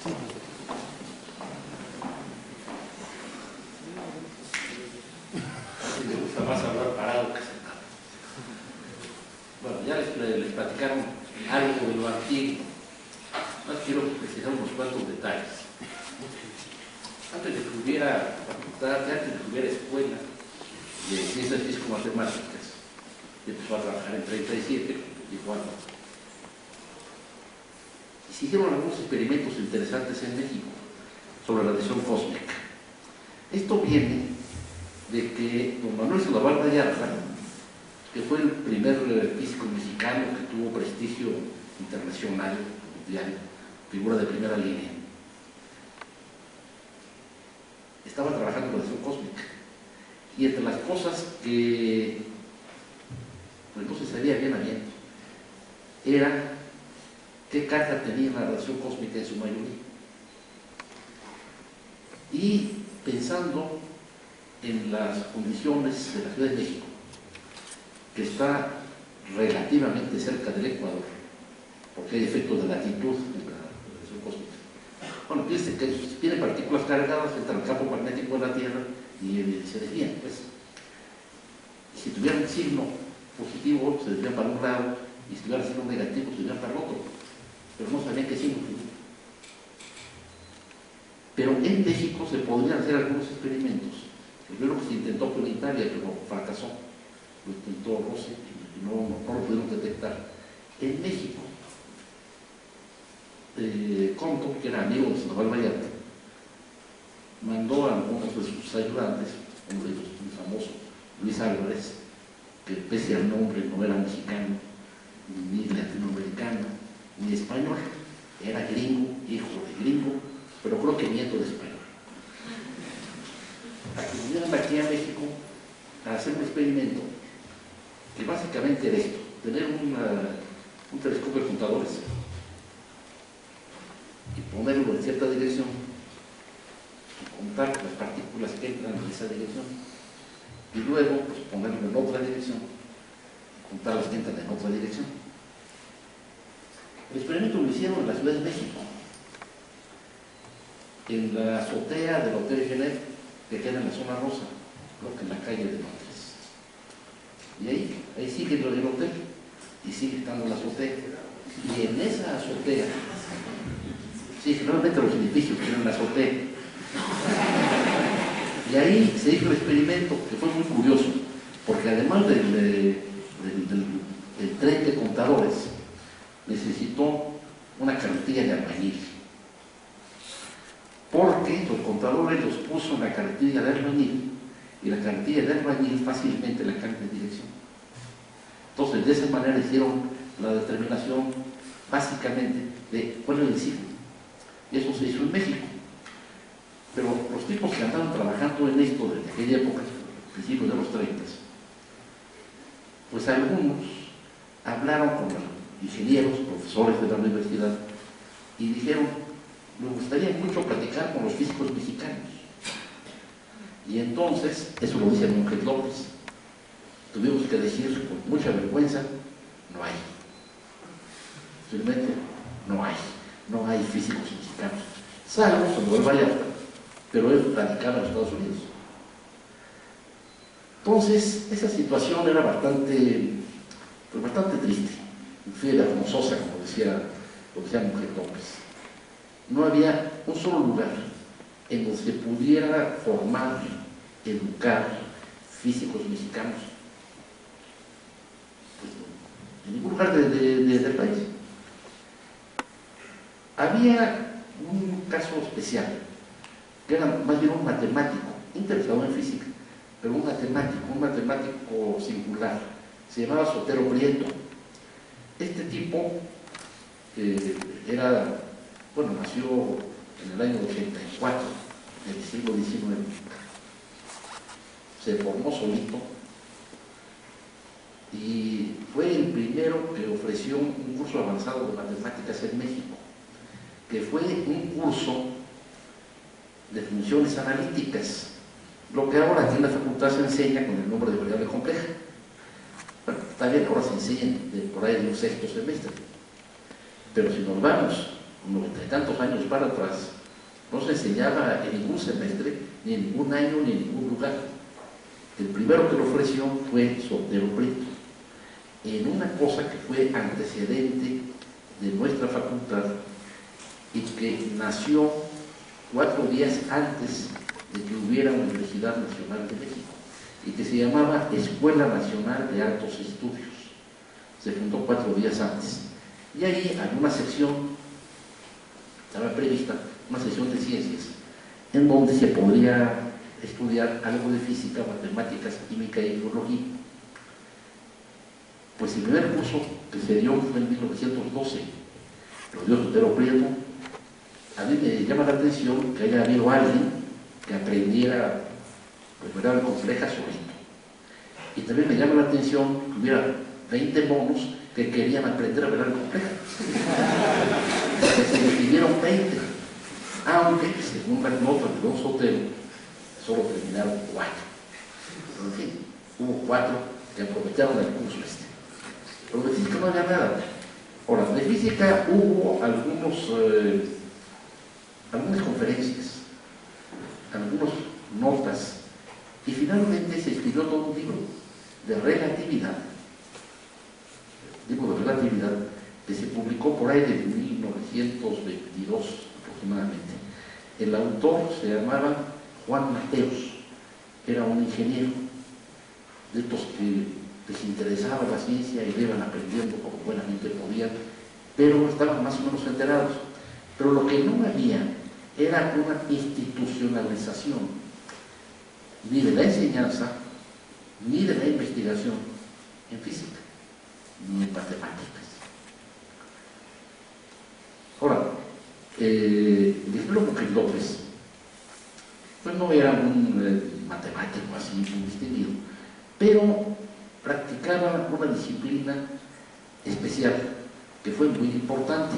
Me gusta más hablar parado que sentado. Bueno, ya les platicaron algo de lo antiguo. Más quiero precisar unos cuantos detalles. Antes de que hubiera facultad, antes de que hubiera escuela de ciencias físico-matemáticas, empezó a trabajar en 37, y cuando se hicieron algunos experimentos interesantes en México sobre la radiación cósmica. Esto viene de que don Manuel Sandoval Vallarta, que fue el primer físico mexicano que tuvo prestigio internacional, mundial, figura de primera línea, estaba trabajando en radiación cósmica. Y entre las cosas que pues no se sabía bien a bien era qué carga tenía la radiación cósmica en su mayoría. Y pensando en las condiciones de la Ciudad de México, que está relativamente cerca del Ecuador, porque hay efectos de latitud en la radiación cósmica. Bueno, piensen que tiene partículas cargadas, entra al campo magnético de la Tierra y se desvían, pues. Si tuviera un signo positivo, se desvían para un lado, y si tuviera signo negativo, se desvían para el otro. Pero no sabían qué signo tenía. Pero en México se podrían hacer algunos experimentos. El primero que se intentó fue en Italia, pero fracasó. Lo intentó Rossi y no lo pudieron detectar. En México, Conto, que era amigo de Sandoval Vallarta, mandó a algunos de sus ayudantes, uno de ellos muy famoso, Luis Álvarez, que pese al nombre no era mexicano, ni latinoamericano, ni español, era gringo, hijo de gringo, pero creo que nieto de español. A que vinieran aquí a México a hacer un experimento que básicamente era esto: tener un telescopio de contadores y ponerlo en cierta dirección y contar las partículas que entran en esa dirección, y luego pues ponerlo en otra dirección y contar las que entran en otra dirección. El experimento lo hicieron en la Ciudad de México, en la azotea del Hotel Genet, que queda en la zona rosa, creo que en la calle de Londres. Y ahí sigue el hotel, y sigue estando la azotea. Y en esa azotea, sí, generalmente los edificios tienen la azotea. Y ahí se hizo el experimento, que fue muy curioso, porque además del tren de contadores, necesitó una carretilla de albañil. Porque los contadores los puso en la carretilla de albañil, y la carretilla de albañil fácilmente la cambia de dirección. Entonces, de esa manera hicieron la determinación básicamente de cuál era el signo. Y eso se hizo en México. Pero los tipos que andaban trabajando en esto desde aquella época, principios de los 30, pues algunos hablaron con los ingenieros, profesores de la universidad, y dijeron: me gustaría mucho platicar con los físicos mexicanos. Y entonces, eso lo dice Monjes López, tuvimos que decir con mucha vergüenza: no hay. Simplemente no hay físicos mexicanos, salvo Sandoval Vallarta, pero él radicaba en Estados Unidos. Entonces, esa situación era bastante triste, vergonzosa, como decía Monjes López. No había un solo lugar en donde se pudiera formar, educar físicos mexicanos. Pues, en ningún lugar del país. Había un caso especial, que era más bien un matemático, interesado en física, pero un matemático singular, se llamaba Sotero Prieto. Este tipo nació en el año 84 del siglo XIX, se formó solito y fue el primero que ofreció un curso avanzado de matemáticas en México, que fue un curso de funciones analíticas, lo que ahora aquí en la facultad se enseña con el nombre de variable compleja. Bueno, está bien, ahora se enseña por ahí en un sexto semestre, pero si nos vamos 90 y tantos años para atrás, no se enseñaba en ningún semestre, ni en ningún año, ni en ningún lugar. El primero que lo ofreció fue Sotero Prieto, en una cosa que fue antecedente de nuestra facultad y que nació 4 días antes de que hubiera Universidad Nacional de México y que se llamaba Escuela Nacional de Altos Estudios. Se fundó 4 días antes. Y ahí había una sección, estaba prevista, una sección de ciencias, en donde se podría estudiar algo de física, matemáticas, química y biología. Pues el primer curso que se dio fue en 1912, lo dio Sotero Prieto. A mí me llama la atención que haya habido alguien que aprendiera pues, verdad compleja solito. Y también me llama la atención que hubiera 20 monos que querían aprender a verdad compleja. Se definieron 20, aunque según las notas de don Sotero, solo terminaron 4. Pero en fin, hubo 4 que aprovecharon el curso este. Pero de física no había nada. Ahora, de física hubo algunas conferencias, algunas notas, y finalmente se escribió todo un libro de relatividad, que se publicó por ahí de 1922 aproximadamente. El autor se llamaba Juan Mateos, era un ingeniero, de estos que les interesaba la ciencia y le iban aprendiendo como buenamente podían, pero estaban más o menos enterados. Pero lo que no había era una institucionalización ni de la enseñanza ni de la investigación en física ni en matemáticas. Ahora, Luis López pues no era un matemático así muy distinguido, pero practicaba una disciplina especial que fue muy importante,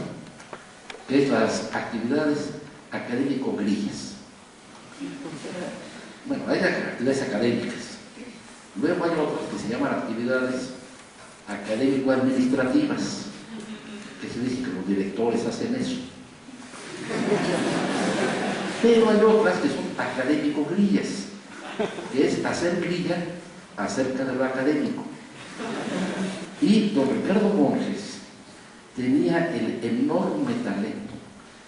que es las actividades académico-grillas. Bueno, hay actividades académicas. Luego hay otras que se llaman actividades académico-administrativas, que se dice que los directores hacen eso. Pero hay otras que son académico-grillas, que es hacer grilla acerca de lo académico. Y don Ricardo Monjes tenía el enorme talento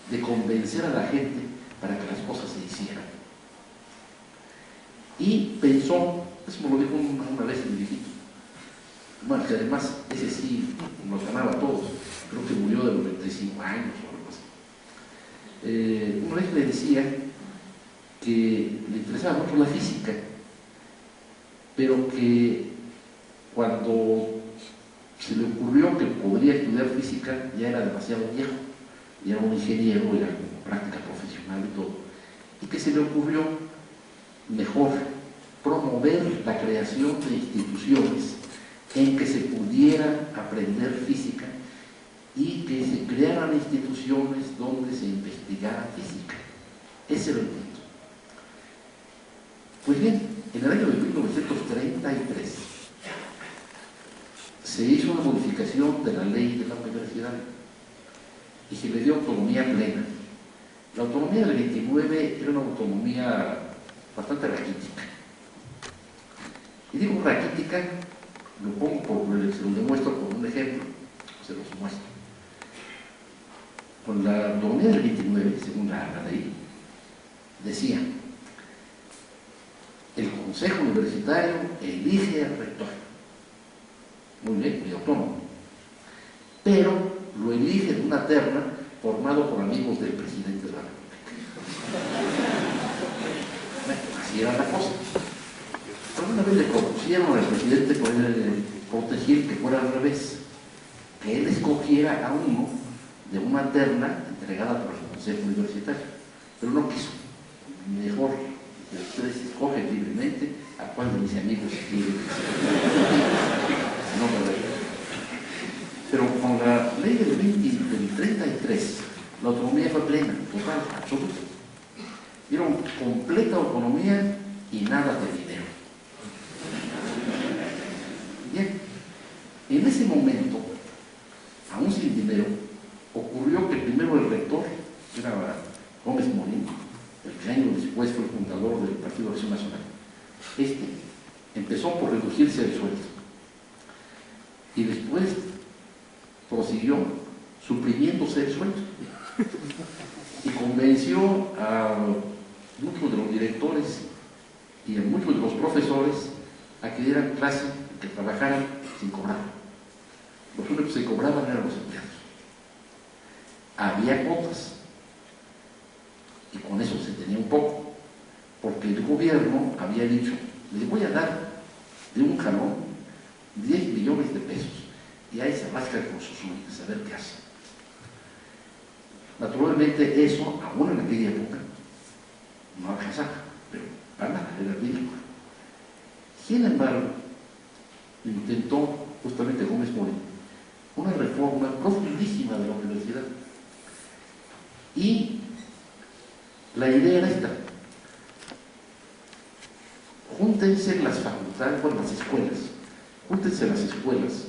de convencer a la gente para que las cosas se hicieran. Y pensó, eso me lo dijo una vez el viejito, bueno, que además ese sí nos ganaba a todos, creo que murió de los 25 años o algo así. Una vez me decía que le interesaba mucho la física, pero que cuando se le ocurrió que podría estudiar física ya era demasiado viejo, ya era un ingeniero, era como práctica profesional y todo, y que se le ocurrió mejor promover la creación de instituciones en que se pudiera aprender física y que se crearan instituciones donde se investigara física. Ese era el punto. Pues bien, en el año de 1933 se hizo una modificación de la ley de la universidad y se le dio autonomía plena. La autonomía del 29 era una autonomía bastante raquítica. Y digo raquítica, lo pongo se lo demuestro con un ejemplo, se los muestro. Con la autonomía del 29, según la ley, decía: el consejo universitario elige al rector. Muy bien, muy autónomo. Pero lo elige en una terna formado por amigos del presidente de la República. Bueno, así era la cosa. Pero una vez le propusieron al presidente proteger que fuera al revés, que él escogiera a uno de una terna entregada por el consejo universitario, pero no quiso. Mejor que ustedes escogen libremente a cuál de mis amigos quieren. No, pero con la ley del 33, la autonomía fue plena, total, absoluta. Dieron completa autonomía y nada de dinero. Bien, en ese momento, aún sin dinero, ocurrió que primero el rector por reducirse el sueldo. Y después prosiguió suprimiéndose el sueldo. Y convenció a muchos de los directores y a muchos de los profesores a que dieran clase, que trabajaran sin cobrar. Los únicos que se cobraban eran los empleados. Había cuotas, y con eso se tenía un poco, porque el gobierno había dicho: les voy a dar de un jalón 10 millones de pesos, y ahí se rascan con sus uñas a ver qué hacen. Naturalmente eso, aún en aquella época, no alcanzaba, pero para nada, era ridículo. Sin embargo, intentó justamente Gómez Morín una reforma profundísima de la universidad. Y la idea era esta: júntense las facultades, bueno, las escuelas, júntense las escuelas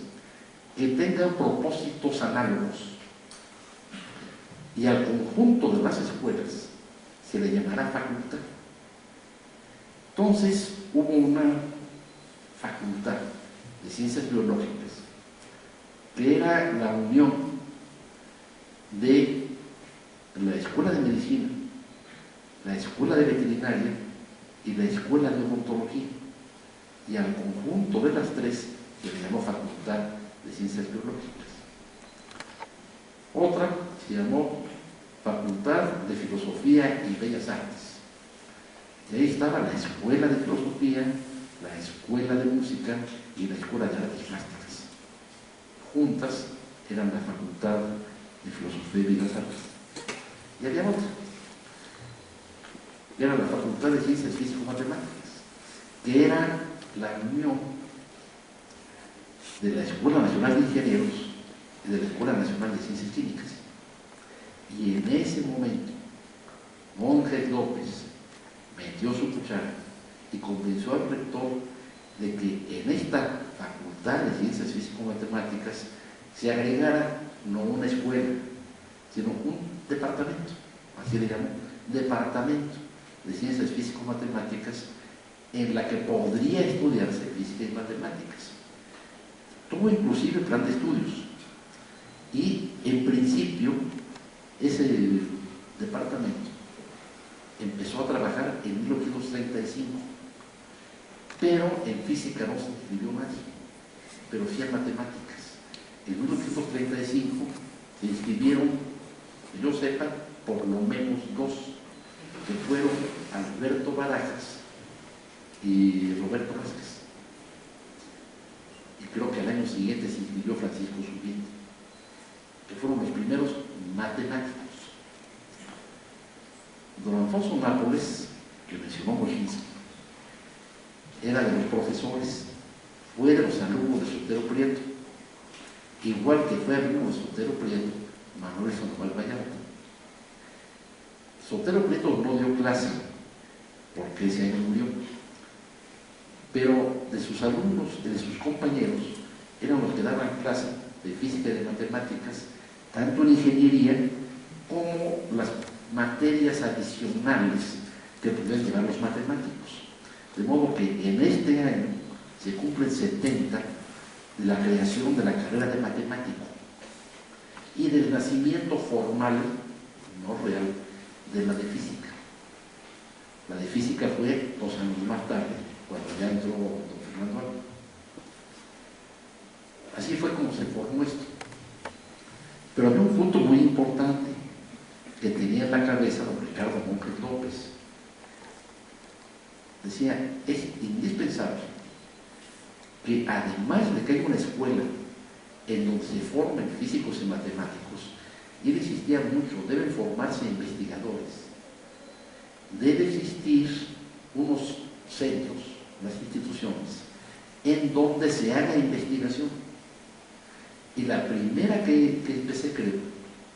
que tengan propósitos análogos, y al conjunto de las escuelas se le llamará facultad. Entonces hubo una facultad de ciencias biológicas que era la unión de la escuela de medicina, la escuela de veterinaria y la escuela de odontología, y al conjunto de las tres se le llamó facultad de ciencias biológicas. Otra se llamó facultad de filosofía y bellas artes, y ahí estaba la escuela de filosofía, la escuela de música y la escuela de artes plásticas. Juntas eran la facultad de filosofía y bellas artes. Y había otra, era la facultad de ciencias físico-matemáticas, que era la unión de la Escuela Nacional de Ingenieros y de la Escuela Nacional de Ciencias Químicas. Y en ese momento, Monjes López metió su cuchara y convenció al rector de que en esta facultad de ciencias físico-matemáticas se agregara no una escuela, sino un departamento, así le llamó, departamento de ciencias físico-matemáticas, en la que podría estudiarse física y matemáticas. Tuvo inclusive plan de estudios, y en principio ese departamento empezó a trabajar en 1935, pero en física no se inscribió nadie, pero sí en matemáticas. En 1935 se inscribieron, que yo sepa, por lo menos dos, que fueron Alberto Barajas y Roberto Vázquez. Y creo que al año siguiente se inscribió Francisco Subiente, que fueron los primeros matemáticos. Don Alfonso Nápoles, que mencionó Mojinsky, era de los profesores, fue de los alumnos de Sotero Prieto, igual que fue alumno de Sotero Prieto Manuel Sandoval Vallarta. Sotero Prieto no dio clase porque ese año murió, pero de sus alumnos, de sus compañeros, eran los que daban clase de física y de matemáticas, tanto en ingeniería como las materias adicionales que podían llevar los matemáticos. De modo que en este año se cumplen 70 de la creación de la carrera de matemático y del nacimiento formal, no real, de la de física. La de física fue 2 años más tarde, cuando ya entró don Fernando Alba. Así fue como se formó esto. Pero había un punto muy importante que tenía en la cabeza don Ricardo Monjes López. Decía: es indispensable que, además de que haya una escuela en donde se formen físicos y matemáticos, y él insistía mucho, deben formarse investigadores, debe existir unos centros, unas instituciones, en donde se haga investigación. Y la primera que empecé, creo,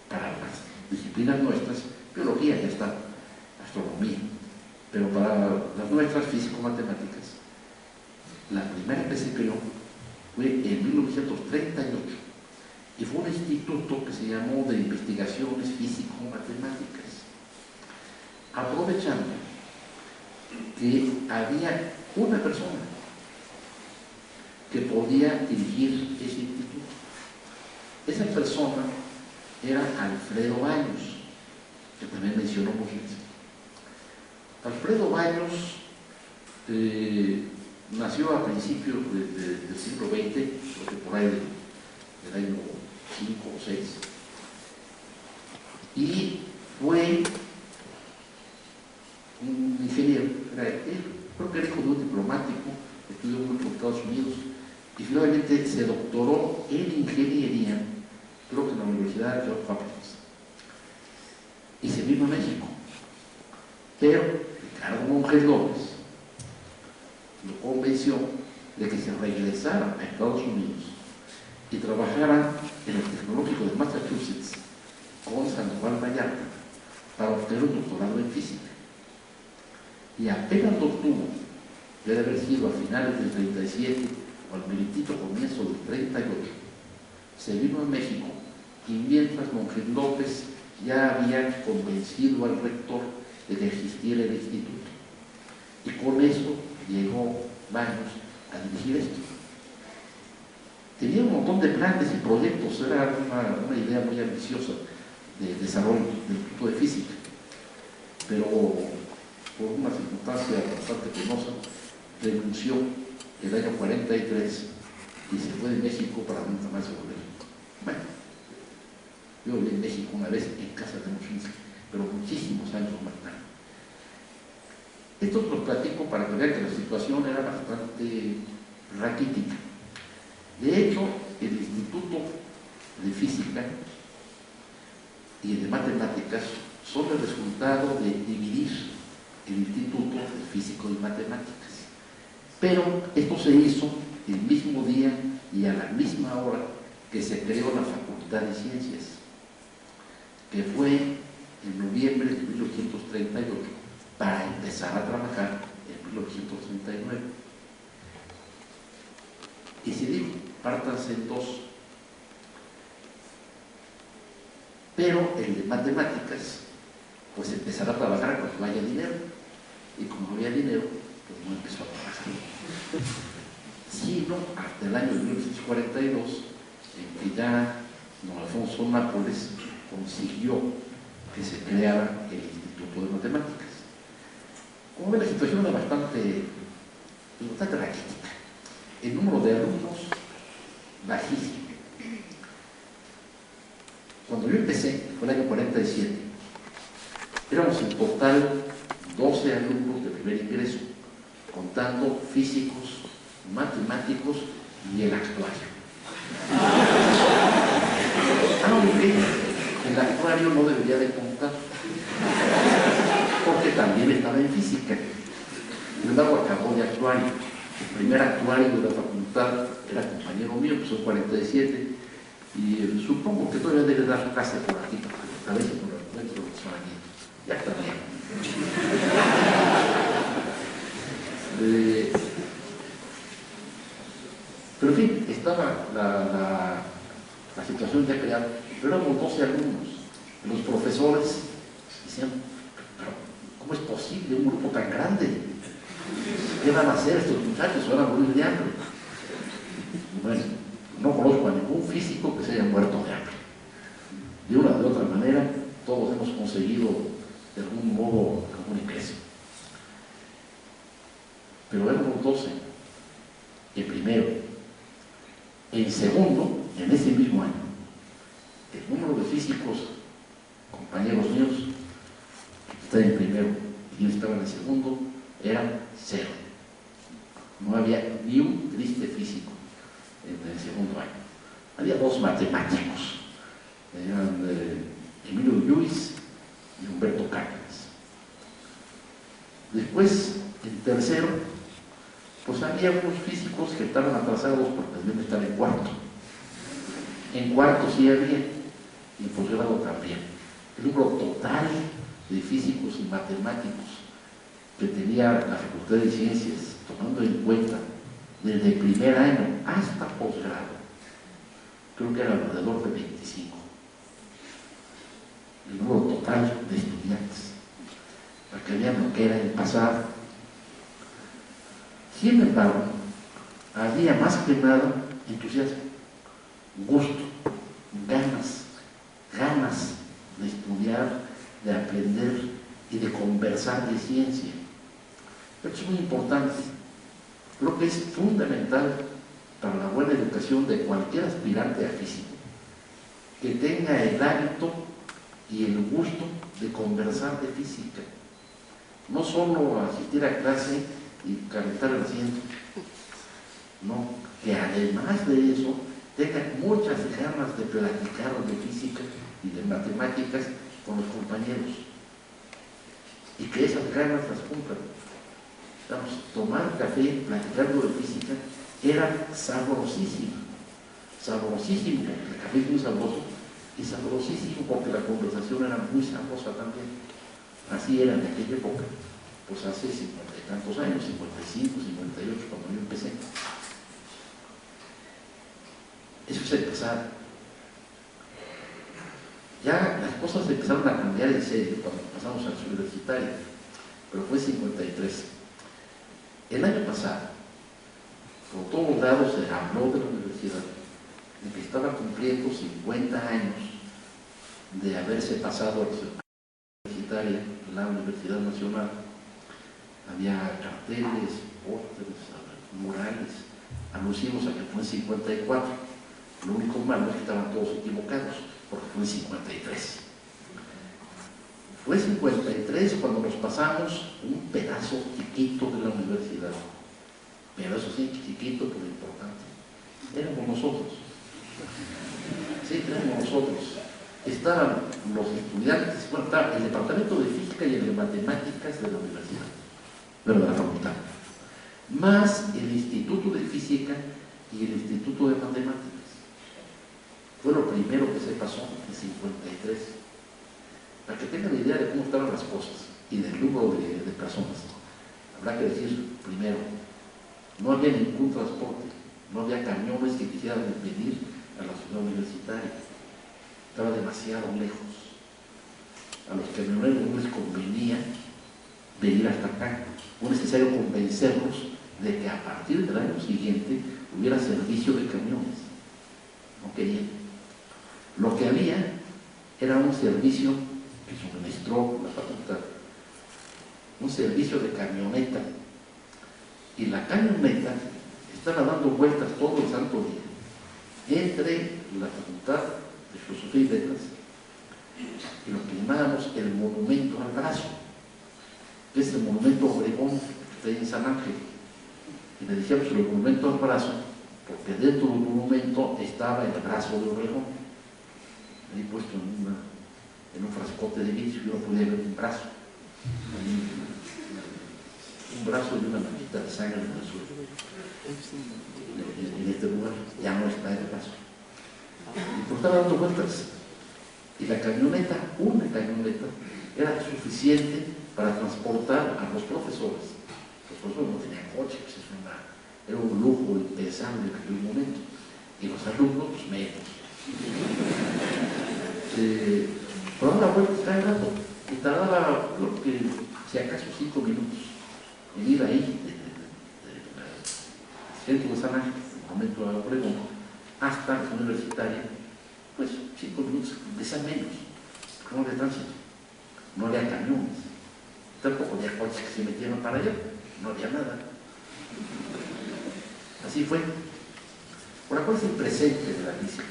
para las disciplinas nuestras, biología ya está, astronomía, pero para las nuestras físico-matemáticas, la primera que se creó fue en 1938, y fue un instituto que se llamó de Investigaciones Físico-Matemáticas, aprovechando que había una persona que podía dirigir ese instituto. Esa persona era Alfredo Baños, que también mencionó Mujica. Alfredo Baños nació a principios del siglo XX, creo que por ahí del año 5 o 6, y fue un ingeniero, creo que era hijo de un diplomático, estudió mucho en Estados Unidos y finalmente se doctoró en ingeniería, creo que en la Universidad de Johns Hopkins, y se vino a México. Pero Ricardo Monjes López lo convenció de que se regresara a Estados Unidos y trabajara en el Tecnológico de Massachusetts con Sandoval Vallarta para obtener un doctorado en física. Y apenas lo obtuvo, debe haber sido a finales del 37 o al meritito comienzo del 38, se vino a México, y mientras Monjes López ya había convencido al rector de que existiera el instituto. Y con eso llegó Baños a dirigir esto. Tenía un montón de planes y proyectos, era una idea muy ambiciosa de desarrollo del Instituto de Física, pero por una circunstancia bastante penosa renunció el año 43 y se fue de México para nunca más volver. Bueno, yo viví en México una vez en casa de Mujica, pero muchísimos años más tarde. Esto lo platico para que vean que la situación era bastante raquítica. De hecho, el Instituto de Física y el de Matemáticas son el resultado de dividir el Instituto de Físico y Matemáticas. Pero esto se hizo el mismo día y a la misma hora que se creó la Facultad de Ciencias, que fue en noviembre de 1838, para empezar a trabajar en 1839. Y se dijo, pártanse en dos. Pero el de Matemáticas, pues empezará a trabajar cuando haya dinero. Y como no había dinero, pues no empezó a trabajar. Sino hasta el año 1842, en que ya don Alfonso Nápoles consiguió que se creara el Instituto de Matemáticas. Como ven, la situación era bastante raquítica. El número de alumnos, bajísimo. Cuando yo empecé, fue el año 47, éramos en total 12 alumnos de primer ingreso, contando físicos, matemáticos y el actuario. Aunque el actuario no debería de contar, porque también estaba en física. Sin embargo, acabó de actuario. El primer actuario de la facultad era compañero mío, empezó en 47, y supongo que todavía debe dar su clase por aquí, a veces por el centro de razonamiento. Ya está bien. Pero en fin, estaba la situación ya creada, pero éramos 12 alumnos. Los profesores decían, pero ¿cómo es posible un grupo tan grande? ¿Qué van a hacer estos muchachos? ¿Van a morir de hambre? Bueno, no conozco a ningún físico que se haya muerto de hambre. De una o de otra manera, todos hemos conseguido de algún modo algún ingreso. Pero éramos 12 en primero. En segundo, en ese mismo año, el número de físicos, compañeros míos, que estaban en primero y estaban en segundo, eran 0. No había ni un triste físico en el segundo año. Había 2 matemáticos, eran Emilio Lluís y Humberto Cárdenas. Después, en tercero, pues había unos físicos que estaban atrasados porque también estaban en cuarto. En cuarto sí había, y en posgrado también. El número total de físicos y matemáticos que tenía la Facultad de Ciencias, tomando en cuenta desde primer año hasta posgrado, creo que era alrededor de 25. El número total de estudiantes, para que vean lo que era el pasado. Sin embargo, había más que nada entusiasmo, gusto, ganas de estudiar, de aprender y de conversar de ciencia. Esto es muy importante. Creo que es fundamental para la buena educación de cualquier aspirante a físico que tenga el hábito y el gusto de conversar de física. No solo asistir a clase y calentar el asiento, no, que además de eso tenga muchas ganas de platicar de física y de matemáticas con los compañeros y que esas ganas las cumplan. Tomar café platicando de física era sabrosísimo, sabrosísimo porque el café es muy sabroso y sabrosísimo porque la conversación era muy sabrosa también. Así era en aquella época, pues hace 50 y tantos años, 55, 58, cuando yo empecé. Eso es el pasado. Ya las cosas empezaron a cambiar en serio cuando pasamos a la universitaria, pero fue 53. El año pasado, por todos lados se habló de la universidad, de que estaba cumpliendo 50 años de haberse pasado a la universitaria, la Universidad Nacional. Había carteles, pósteres, murales, alusivos a que fue en 54. Lo único malo es que estaban todos equivocados, porque fue en 53. Fue 53 cuando nos pasamos un pedazo chiquito de la universidad. Pero eso sí, chiquito pero importante. Éramos nosotros. Sí, éramos nosotros. Estaban los estudiantes, bueno, estaba el departamento de física y el de matemáticas de la universidad, de la facultad, más el instituto de física y el instituto de matemáticas. Fue lo primero que se pasó en 53. Para que tengan idea de cómo estaban las cosas y del número de personas. Habrá que decir, primero, no había ningún transporte, no había camiones que quisieran venir a la ciudad universitaria. Estaba demasiado lejos. A los camioneros no les convenía venir hasta acá. Fue necesario convencerlos de que a partir del año siguiente hubiera servicio de camiones. No querían. Lo que había era un servicio que suministró la facultad, un servicio de camioneta, y la camioneta estaba dando vueltas todo el santo día entre la facultad de Filosofía y Letras y lo que llamábamos el monumento al brazo, que es el monumento Obregón que está ahí en San Ángel, y le decíamos el monumento al brazo porque dentro del monumento estaba el brazo de Obregón ahí puesto en un frascote de vidrio. Yo no podía ver un brazo, un brazo y una manchita de sangre en el suelo. En este lugar ya no está el brazo. Y pues estaba dando vueltas. Y la camioneta, una camioneta, era suficiente para transportar a los profesores. Los profesores no tenían coche, pues era un lujo impensable en aquel momento. Y los alumnos, pues menos. Pero la vuelta está en rato y tardaba, creo que si acaso 5 minutos en ir ahí del centro de San Ángel, en el momento de Obregón, hasta la universitaria, pues 5 minutos, quizás menos, porque no había tránsito, no había camiones, tampoco había coches que se metieran para allá, no había nada. Así fue. Ahora, ¿cuál es el presente de la física?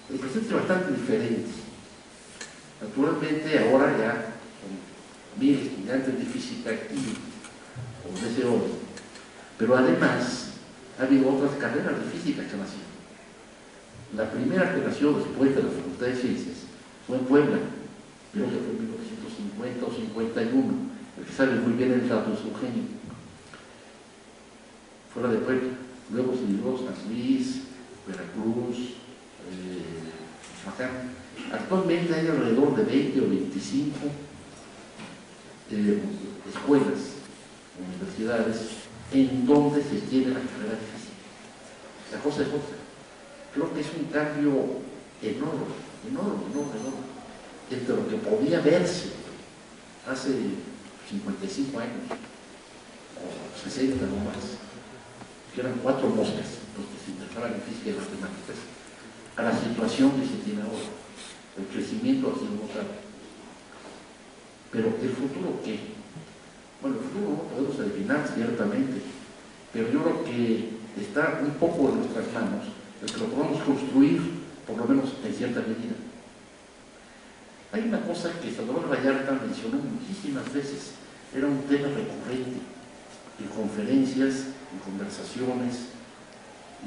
El presente es bastante diferente. Naturalmente, ahora ya con 1000 estudiantes de física activos, con ese orden, pero además ha habido otras carreras de física que nacieron. La primera que nació después de la Facultad de Ciencias fue en Puebla, creo que fue en 1950 o 51, el que sabe muy bien el dato es Eugenio, fuera de Puebla. Luego se llegó San Luis, Veracruz, Michoacán. Actualmente hay alrededor de 20 o 25 escuelas, universidades, en donde se tiene la carrera de física. La cosa es otra. Creo que es un cambio enorme, entre lo que podía verse hace 55 años, o 60 no más, que eran 4 moscas, los que se interesaban en física y matemáticas, a la situación que se tiene ahora. El crecimiento ha sido notable. Pero ¿el futuro qué? Bueno, el futuro no podemos adivinar ciertamente, pero yo creo que está un poco en nuestras manos el que lo podamos construir, por lo menos en cierta medida. Hay una cosa que Salvador Vallarta mencionó muchísimas veces, era un tema recurrente en conferencias, en conversaciones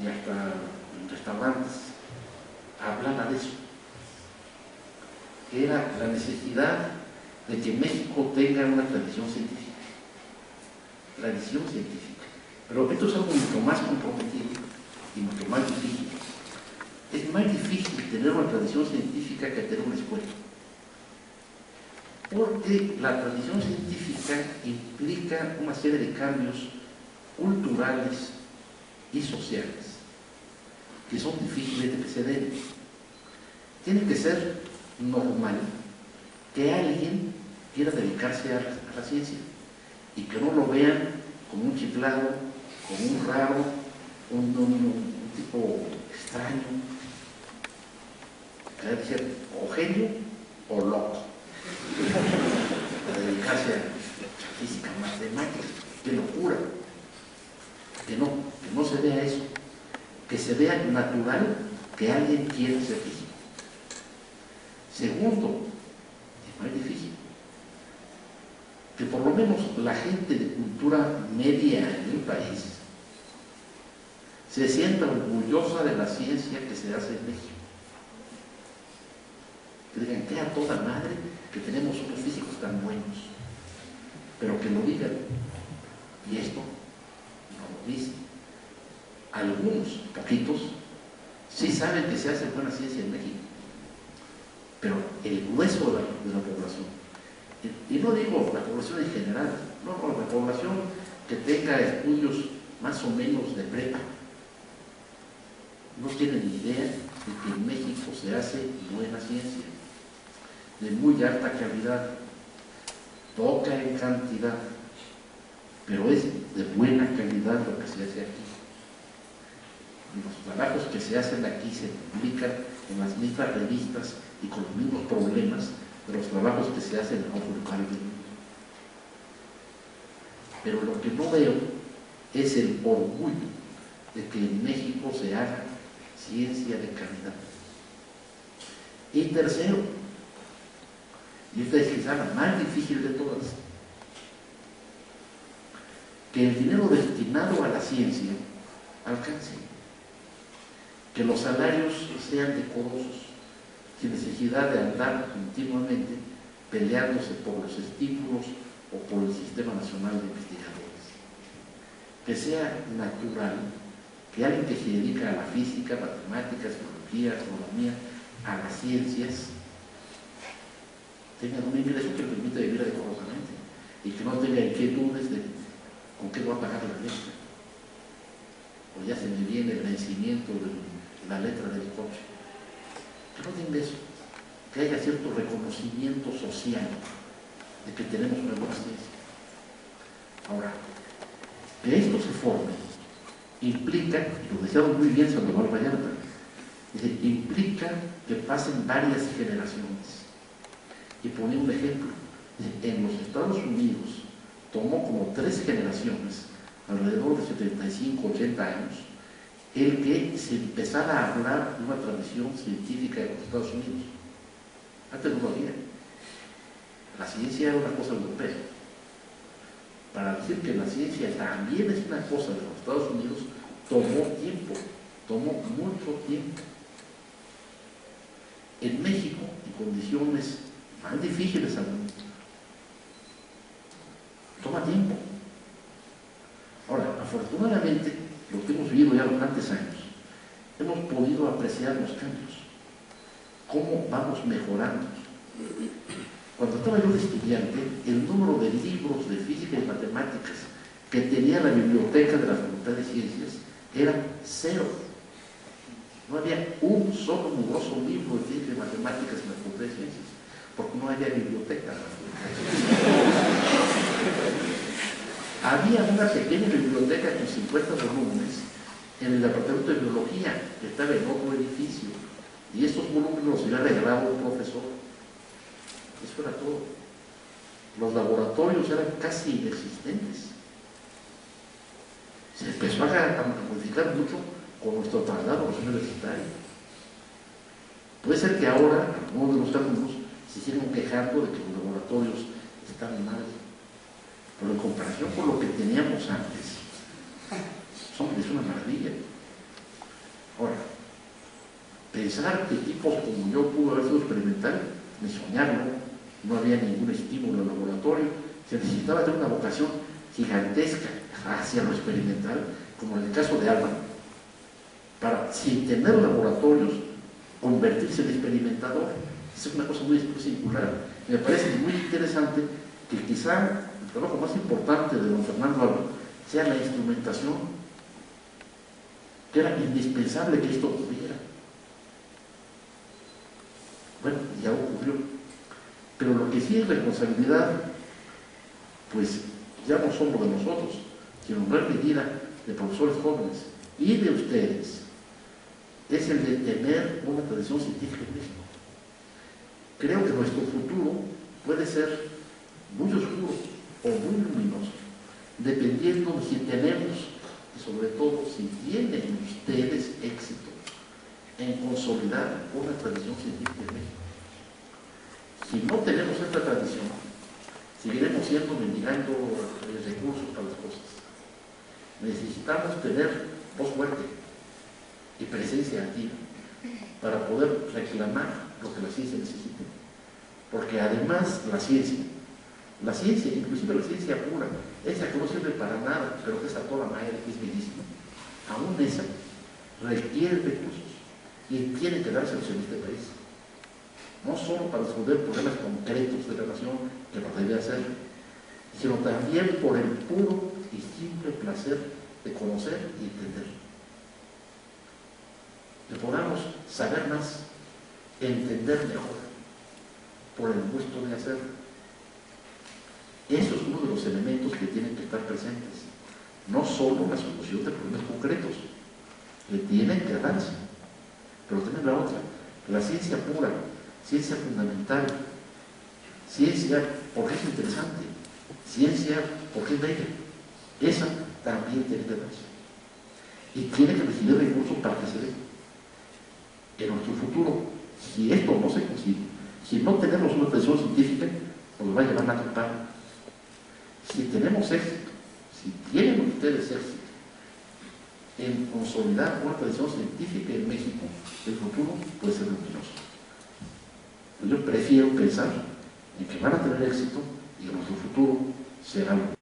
y hasta en restaurantes. Hablaba de eso, que era la necesidad de que México tenga una tradición científica. Tradición científica. Pero esto es algo mucho más comprometido y mucho más difícil. Es más difícil tener una tradición científica que tener una escuela. Porque la tradición científica implica una serie de cambios culturales y sociales que son difíciles de que se den. Tiene que ser normal que alguien quiera dedicarse a la ciencia y que no lo vean como un chiflado, como un raro, un tipo extraño, que debe ser o genio o loco, para dedicarse a física, matemáticas. ¡Qué locura! Que no se vea eso, que se vea natural que alguien quiera ser físico. Segundo, es más difícil que por lo menos la gente de cultura media en el país se sienta orgullosa de la ciencia que se hace en México. Que digan, que a toda madre que tenemos unos físicos tan buenos, pero que lo digan. Y esto no lo dicen. Algunos, poquitos, sí saben que se hace buena ciencia en México, pero el grueso de la población, y no digo la población en general, no, la población que tenga estudios más o menos de prepa, no tiene ni idea de que en México se hace buena ciencia, de muy alta calidad, poca en cantidad, pero es de buena calidad lo que se hace aquí. Y los trabajos que se hacen aquí se publican en las mismas revistas y con los mismos problemas de los trabajos que se hacen en otros lugares del mundo. Pero lo que no veo es el orgullo de que en México se haga ciencia de calidad. Y tercero, y esta es quizá la más difícil de todas, que el dinero destinado a la ciencia alcance, que los salarios sean decorosos, sin necesidad de andar continuamente peleándose por los estímulos o por el Sistema Nacional de Investigadores. Que sea natural que alguien que se dedica a la física, matemáticas, biología, astronomía, a las ciencias, tenga un ingreso que le permita vivir decorosamente y que no tenga inquietudes de con qué va a pagar la letra. O ya se me viene el vencimiento de la letra del coche. Que no tenga eso, que haya cierto reconocimiento social de que tenemos una buena ciencia. Ahora, que esto se forme implica, y lo decía muy bien Salvador Vallarta, implica que pasen varias generaciones. Y ponía un ejemplo, en los Estados Unidos tomó como 3 generaciones, alrededor de 75, 80 años, el que se empezara a hablar de una tradición científica en los Estados Unidos. Antes no lo había. La ciencia era una cosa europea. Para decir que la ciencia también es una cosa de los Estados Unidos, tomó tiempo, tomó mucho tiempo. En México, en condiciones más difíciles aún, toma tiempo. Ahora, afortunadamente, lo que hemos vivido ya bastantes años, hemos podido apreciar los cambios, cómo vamos mejorando. Cuando estaba yo de estudiante, el número de libros de física y matemáticas que tenía la biblioteca de la Facultad de Ciencias era 0. No había un solo numeroso libro de física y matemáticas en la Facultad de Ciencias, porque no había biblioteca en la Facultad de Ciencias. Había una pequeña biblioteca con 50 volúmenes en el departamento de biología, que estaba en otro edificio, y estos volúmenes los había regalado un profesor. Eso era todo. Los laboratorios eran casi inexistentes. Se empezó a modificar mucho con nuestro traslado universitario. Puede ser que ahora algunos de los alumnos se sigan quejando de que los laboratorios están mal, pero en comparación con lo que teníamos antes, es una maravilla. Ahora, pensar que tipos como yo pudo haber sido experimental, ni soñarlo, no había ningún estímulo en el laboratorio, se necesitaba tener una vocación gigantesca hacia lo experimental, como en el caso de Alba, para, sin tener laboratorios, convertirse en experimentador. Es una cosa muy singular. Me parece muy interesante que quizá el trabajo más importante de don Fernando Alba sea la instrumentación, que era indispensable que esto ocurriera. Bueno, ya ocurrió. Pero lo que sí es responsabilidad, pues ya no solo de nosotros, sino en gran medida de profesores jóvenes y de ustedes, es el de tener una tradición científica en México. Creo que nuestro futuro puede ser muy oscuro o muy luminoso, dependiendo de si tenemos, y sobre todo si tienen ustedes éxito en consolidar una tradición científica en México. Si no tenemos esta tradición, seguiremos siendo mendigando recursos para las cosas. Necesitamos tener voz fuerte y presencia activa para poder reclamar lo que la ciencia necesita. Porque además la ciencia, inclusive la ciencia pura, esa que no sirve para nada, pero que es a toda madre, que es bellísima, aún esa requiere recursos y tiene que dárselos en este país. No solo para resolver problemas concretos de relación, que lo debe hacer, sino también por el puro y simple placer de conocer y entender. Que podamos saber más, entender mejor, por el gusto de hacer. Eso es uno de los elementos que tienen que estar presentes. No solo la solución de problemas concretos, que tienen que darse, pero también la otra, la ciencia pura, ciencia fundamental, ciencia porque es interesante, ciencia porque es bella, esa también tiene que darse. Y tiene que recibir recursos para que se dé. En nuestro futuro, si esto no se consigue, si no tenemos una tradición científica, nos va a llevar la campana. Si tenemos éxito, si tienen ustedes éxito en consolidar una tradición científica en México, el futuro puede ser luminoso. Yo prefiero pensar en que van a tener éxito y que nuestro futuro será luminoso.